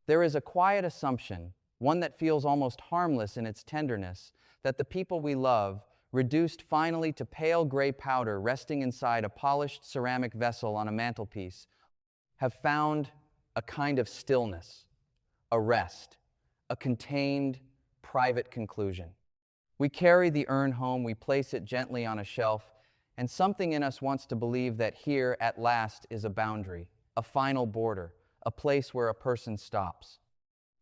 There is a quiet assumption, one that feels almost harmless in its tenderness, that the people we love, reduced finally to pale gray powder resting inside a polished ceramic vessel on a mantelpiece, have found a kind of stillness, a rest, a contained, private conclusion. We carry the urn home, we place it gently on a shelf, and something in us wants to believe that here, at last, is a boundary, a final border, a place where a person stops.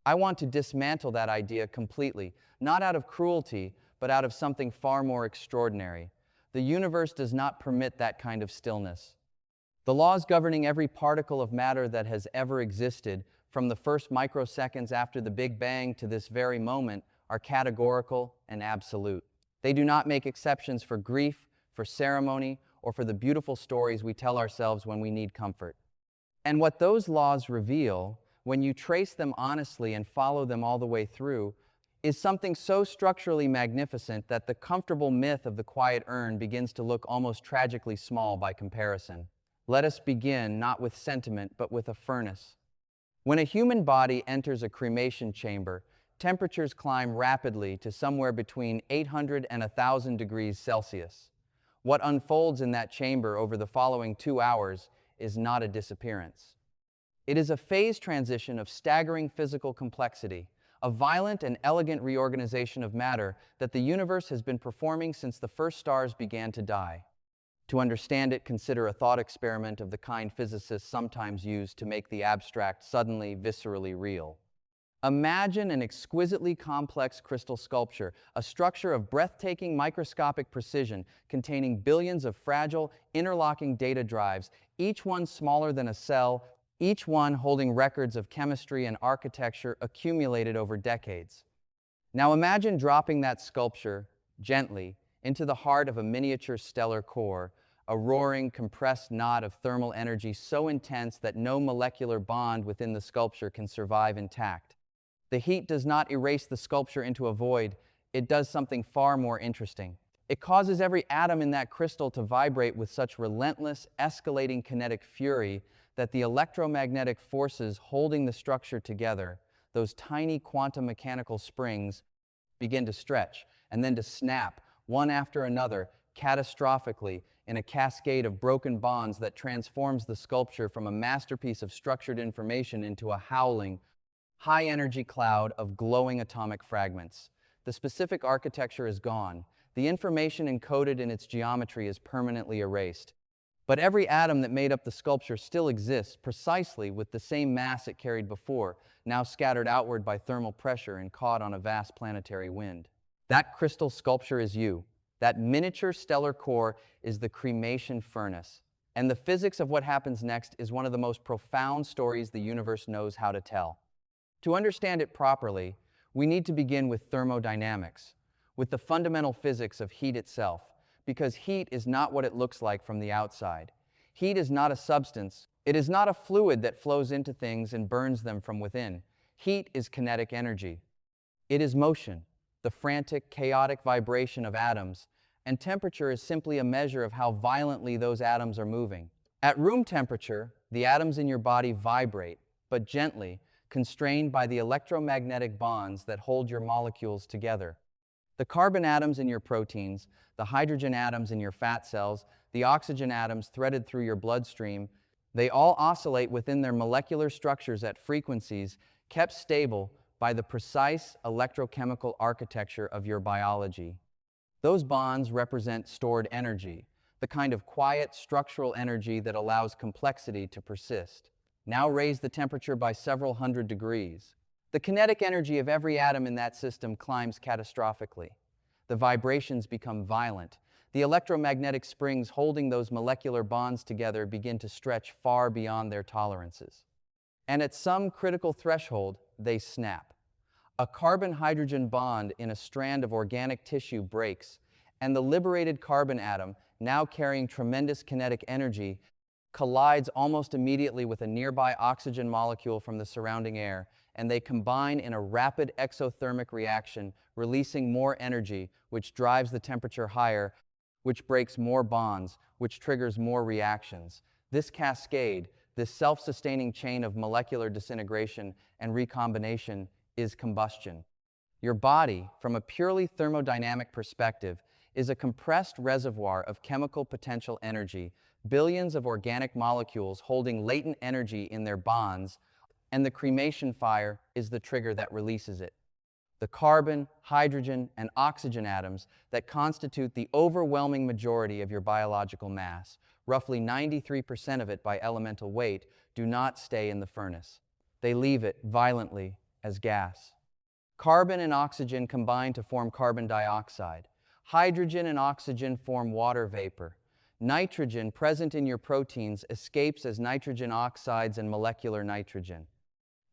I want to dismantle that idea completely, not out of cruelty, but out of something far more extraordinary. The universe does not permit that kind of stillness. The laws governing every particle of matter that has ever existed, from the first microseconds after the Big Bang to this very moment, are categorical and absolute. They do not make exceptions for grief, for ceremony, or for the beautiful stories we tell ourselves when we need comfort. And what those laws reveal, when you trace them honestly and follow them all the way through, is something so structurally magnificent that the comfortable myth of the quiet urn begins to look almost tragically small by comparison. Let us begin not with sentiment, but with a furnace. When a human body enters a cremation chamber, temperatures climb rapidly to somewhere between 800 and 1,000 degrees Celsius. What unfolds in that chamber over the following 2 hours is not a disappearance. It is a phase transition of staggering physical complexity, a violent and elegant reorganization of matter that the universe has been performing since the first stars began to die. To understand it, consider a thought experiment of the kind physicists sometimes use to make the abstract suddenly, viscerally real. Imagine an exquisitely complex crystal sculpture, a structure of breathtaking microscopic precision containing billions of fragile, interlocking data drives, each one smaller than a cell, each one holding records of chemistry and architecture accumulated over decades. Now imagine dropping that sculpture, gently, into the heart of a miniature stellar core, a roaring, compressed knot of thermal energy so intense that no molecular bond within the sculpture can survive intact. The heat does not erase the sculpture into a void, it does something far more interesting. It causes every atom in that crystal to vibrate with such relentless, escalating kinetic fury that the electromagnetic forces holding the structure together, those tiny quantum mechanical springs, begin to stretch and then to snap, one after another, catastrophically, in a cascade of broken bonds that transforms the sculpture from a masterpiece of structured information into a howling, high-energy cloud of glowing atomic fragments. The specific architecture is gone. The information encoded in its geometry is permanently erased. But every atom that made up the sculpture still exists precisely with the same mass it carried before, now scattered outward by thermal pressure and caught on a vast planetary wind. That crystal sculpture is you. That miniature stellar core is the cremation furnace. And the physics of what happens next is one of the most profound stories the universe knows how to tell. To understand it properly, we need to begin with thermodynamics, with the fundamental physics of heat itself, because heat is not what it looks like from the outside. Heat is not a substance. It is not a fluid that flows into things and burns them from within. Heat is kinetic energy. It is motion, the frantic, chaotic vibration of atoms, and temperature is simply a measure of how violently those atoms are moving. At room temperature, the atoms in your body vibrate, but gently, constrained by the electromagnetic bonds that hold your molecules together. The carbon atoms in your proteins, the hydrogen atoms in your fat cells, the oxygen atoms threaded through your bloodstream, they all oscillate within their molecular structures at frequencies kept stable by the precise electrochemical architecture of your biology. Those bonds represent stored energy, the kind of quiet structural energy that allows complexity to persist. Now raise the temperature by several hundred degrees. The kinetic energy of every atom in that system climbs catastrophically. The vibrations become violent. The electromagnetic springs holding those molecular bonds together begin to stretch far beyond their tolerances. And at some critical threshold, they snap. A carbon-hydrogen bond in a strand of organic tissue breaks, and the liberated carbon atom, now carrying tremendous kinetic energy, collides almost immediately with a nearby oxygen molecule from the surrounding air, and they combine in a rapid exothermic reaction, releasing more energy, which drives the temperature higher, which breaks more bonds, which triggers more reactions. This cascade, this self-sustaining chain of molecular disintegration and recombination, is combustion. Your body, from a purely thermodynamic perspective, is a compressed reservoir of chemical potential energy, billions of organic molecules holding latent energy in their bonds, and the cremation fire is the trigger that releases it. The carbon, hydrogen, and oxygen atoms that constitute the overwhelming majority of your biological mass, roughly 93% of it by elemental weight, do not stay in the furnace. They leave it violently as gas. Carbon and oxygen combine to form carbon dioxide. Hydrogen and oxygen form water vapor. Nitrogen, present in your proteins, escapes as nitrogen oxides and molecular nitrogen.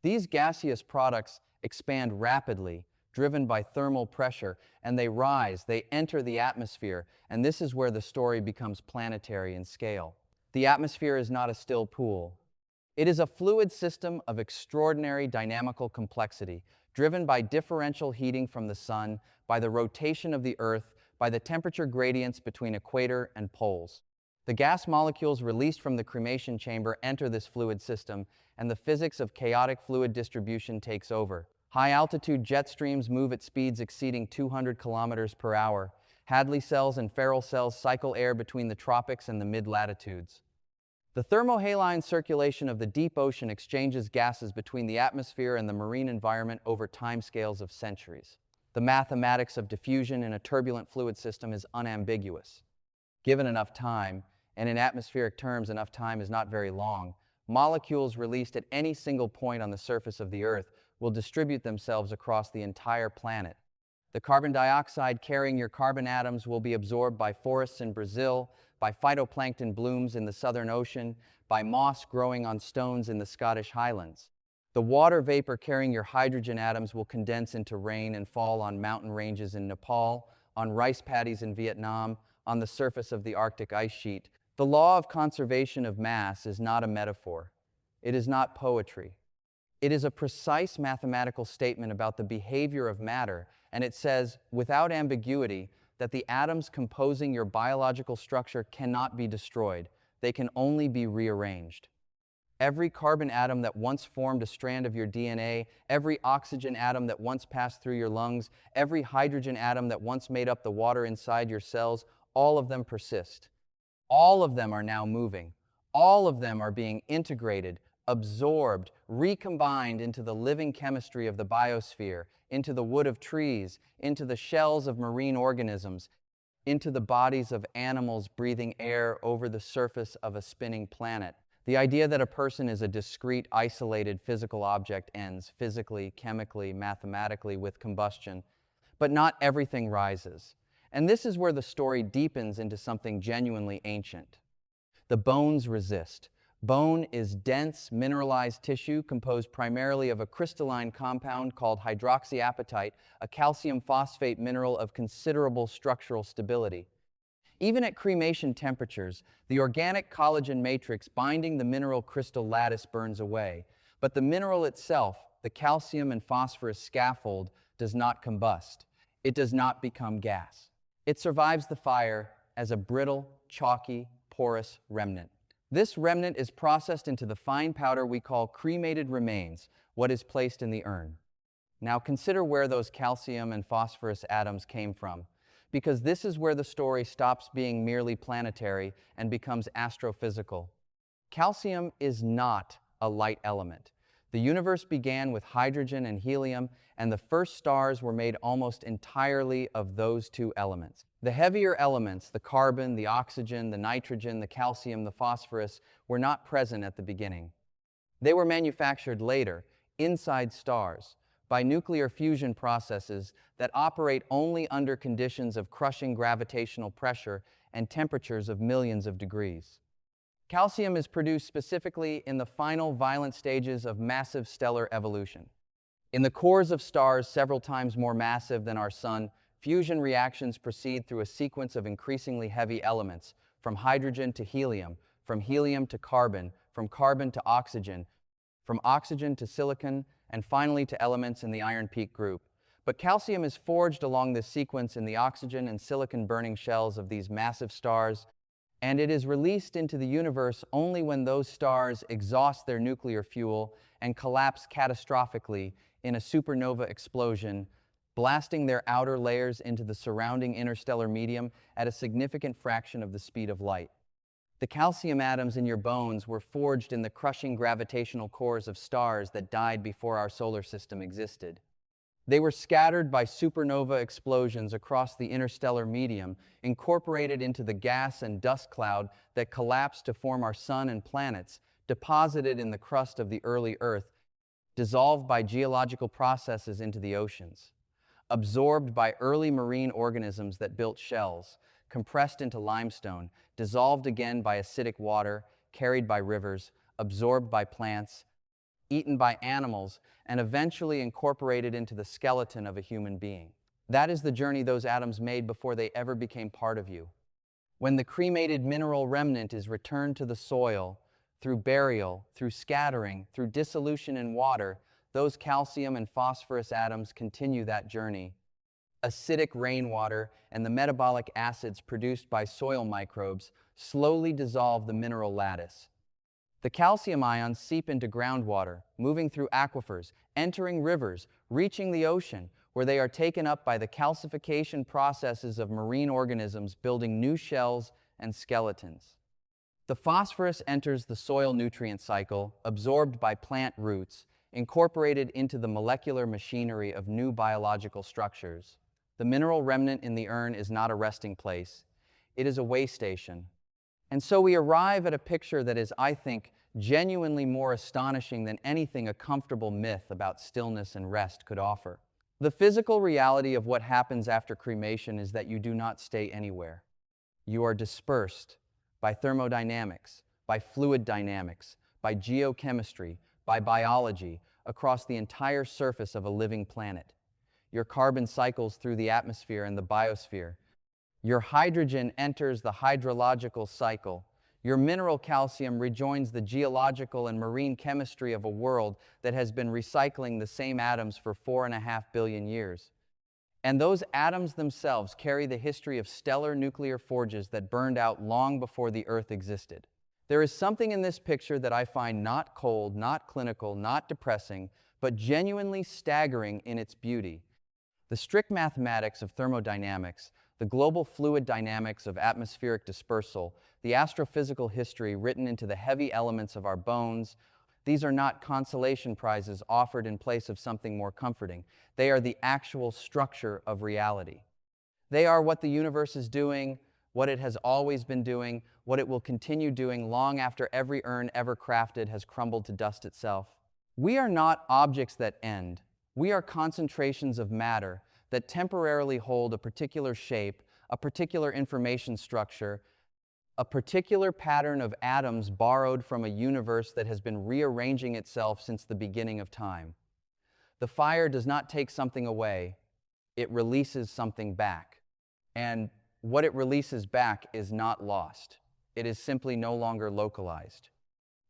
These gaseous products expand rapidly, driven by thermal pressure, and they rise, they enter the atmosphere, and this is where the story becomes planetary in scale. The atmosphere is not a still pool. It is a fluid system of extraordinary dynamical complexity, driven by differential heating from the sun, by the rotation of the Earth, by the temperature gradients between equator and poles. The gas molecules released from the cremation chamber enter this fluid system, and the physics of chaotic fluid distribution takes over. High-altitude jet streams move at speeds exceeding 200 kilometers per hour. Hadley cells and Ferrel cells cycle air between the tropics and the mid-latitudes. The thermohaline circulation of the deep ocean exchanges gases between the atmosphere and the marine environment over timescales of centuries. The mathematics of diffusion in a turbulent fluid system is unambiguous. Given enough time, and in atmospheric terms enough time is not very long, molecules released at any single point on the surface of the Earth will distribute themselves across the entire planet. The carbon dioxide carrying your carbon atoms will be absorbed by forests in Brazil, by phytoplankton blooms in the Southern Ocean, by moss growing on stones in the Scottish Highlands. The water vapor carrying your hydrogen atoms will condense into rain and fall on mountain ranges in Nepal, on rice paddies in Vietnam, on the surface of the Arctic ice sheet. The law of conservation of mass is not a metaphor. It is not poetry. It is a precise mathematical statement about the behavior of matter, and it says, without ambiguity, that the atoms composing your biological structure cannot be destroyed. They can only be rearranged. Every carbon atom that once formed a strand of your DNA, every oxygen atom that once passed through your lungs, every hydrogen atom that once made up the water inside your cells, all of them persist. All of them are now moving. All of them are being integrated, absorbed, recombined into the living chemistry of the biosphere, into the wood of trees, into the shells of marine organisms, into the bodies of animals breathing air over the surface of a spinning planet. The idea that a person is a discrete, isolated physical object ends physically, chemically, mathematically with combustion. But not everything rises. And this is where the story deepens into something genuinely ancient. The bones resist. Bone is dense, mineralized tissue composed primarily of a crystalline compound called hydroxyapatite, a calcium phosphate mineral of considerable structural stability. Even at cremation temperatures, the organic collagen matrix binding the mineral crystal lattice burns away, but the mineral itself, the calcium and phosphorus scaffold, does not combust. It does not become gas. It survives the fire as a brittle, chalky, porous remnant. This remnant is processed into the fine powder we call cremated remains, what is placed in the urn. Now consider where those calcium and phosphorus atoms came from, because this is where the story stops being merely planetary and becomes astrophysical. Calcium is not a light element. The universe began with hydrogen and helium, and the first stars were made almost entirely of those two elements. The heavier elements, the carbon, the oxygen, the nitrogen, the calcium, the phosphorus, were not present at the beginning. They were manufactured later, inside stars, by nuclear fusion processes that operate only under conditions of crushing gravitational pressure and temperatures of millions of degrees. Calcium is produced specifically in the final violent stages of massive stellar evolution. In the cores of stars several times more massive than our Sun, fusion reactions proceed through a sequence of increasingly heavy elements, from hydrogen to helium, from helium to carbon, from carbon to oxygen, from oxygen to silicon, and finally to elements in the iron peak group. But calcium is forged along this sequence in the oxygen and silicon burning shells of these massive stars, and it is released into the universe only when those stars exhaust their nuclear fuel and collapse catastrophically in a supernova explosion, blasting their outer layers into the surrounding interstellar medium at a significant fraction of the speed of light. The calcium atoms in your bones were forged in the crushing gravitational cores of stars that died before our solar system existed. They were scattered by supernova explosions across the interstellar medium, incorporated into the gas and dust cloud that collapsed to form our sun and planets, deposited in the crust of the early Earth, dissolved by geological processes into the oceans, absorbed by early marine organisms that built shells, compressed into limestone, dissolved again by acidic water, carried by rivers, absorbed by plants, eaten by animals, and eventually incorporated into the skeleton of a human being. That is the journey those atoms made before they ever became part of you. When the cremated mineral remnant is returned to the soil, through burial, through scattering, through dissolution in water, those calcium and phosphorus atoms continue that journey. Acidic rainwater and the metabolic acids produced by soil microbes slowly dissolve the mineral lattice. The calcium ions seep into groundwater, moving through aquifers, entering rivers, reaching the ocean, where they are taken up by the calcification processes of marine organisms building new shells and skeletons. The phosphorus enters the soil nutrient cycle, absorbed by plant roots, incorporated into the molecular machinery of new biological structures. The mineral remnant in the urn is not a resting place. It is a way station. And so we arrive at a picture that is, I think, genuinely more astonishing than anything a comfortable myth about stillness and rest could offer. The physical reality of what happens after cremation is that you do not stay anywhere. You are dispersed by thermodynamics, by fluid dynamics, by geochemistry, by biology, across the entire surface of a living planet. Your carbon cycles through the atmosphere and the biosphere. Your hydrogen enters the hydrological cycle. Your mineral calcium rejoins the geological and marine chemistry of a world that has been recycling the same atoms for 4.5 billion years. And those atoms themselves carry the history of stellar nuclear forges that burned out long before the Earth existed. There is something in this picture that I find not cold, not clinical, not depressing, but genuinely staggering in its beauty. The strict mathematics of thermodynamics, the global fluid dynamics of atmospheric dispersal, the astrophysical history written into the heavy elements of our bones, these are not consolation prizes offered in place of something more comforting. They are the actual structure of reality. They are what the universe is doing, what it has always been doing, what it will continue doing long after every urn ever crafted has crumbled to dust itself. We are not objects that end. We are concentrations of matter that temporarily hold a particular shape, a particular information structure, a particular pattern of atoms borrowed from a universe that has been rearranging itself since the beginning of time. The fire does not take something away, it releases something back. And what it releases back is not lost. It is simply no longer localized.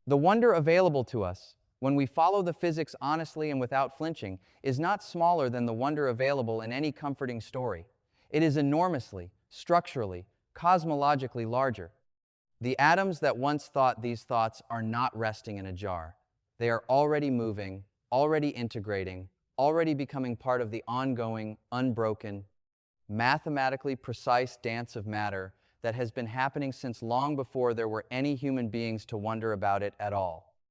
The wonder available to us, when we follow the physics honestly and without flinching, is not smaller than the wonder available in any comforting story. It is enormously, structurally, cosmologically larger. The atoms that once thought these thoughts are not resting in a jar. They are already moving, already integrating, already becoming part of the ongoing, unbroken, mathematically precise dance of matter that has been happening since long before there were any human beings to wonder about it at all.